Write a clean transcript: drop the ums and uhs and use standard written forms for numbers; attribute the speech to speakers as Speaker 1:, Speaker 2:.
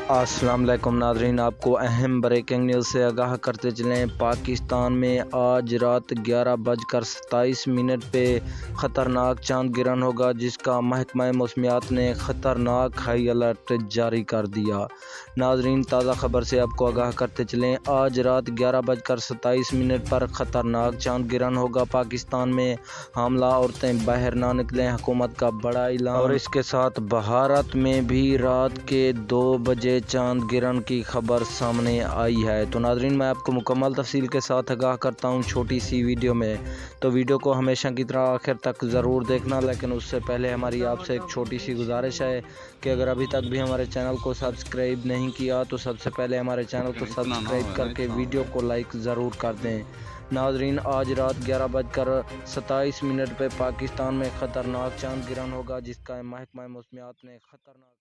Speaker 1: السلام علیکم ناظرین، آپ کو اہم بریکنگ نیوز سے آگاہ کرتے چلیں۔ پاکستان میں آج رات 11:27 پہ خطرناک چاند گرہن ہوگا، جس کا محکمہ موسمیات نے خطرناک ہائی الرٹ جاری کر دیا۔ ناظرین، تازہ خبر سے آپ کو آگاہ کرتے چلیں۔ آج رات 11:27 پر خطرناک چاند گرہن ہوگا۔ پاکستان میں حاملہ عورتیں باہر نہ نکلیں، حکومت کا بڑا اعلان۔ اور اس کے ساتھ بھارت میں بھی رات کے 2 بجے چاند گرہن کی خبر سامنے آئی ہے۔ تو ناظرین، میں آپ کو مکمل تفصیل کے ساتھ آگاہ کرتا ہوں چھوٹی سی ویڈیو میں، تو ویڈیو کو ہمیشہ کی طرح آخر تک ضرور دیکھنا۔ لیکن اس سے پہلے ہماری آپ سے ایک چھوٹی سی گزارش ہے کہ اگر ابھی تک بھی ہمارے چینل کو سبسکرائب نہیں کیا تو سب سے پہلے ہمارے چینل کو سبسکرائب کر کے ویڈیو کو لائک ضرور کر دیں۔ ناظرین، آج رات 11:27 پہ پاکستان میں خطرناک چاند گرہن ہوگا، جس کا محکمہ موسمیات نے خطرناک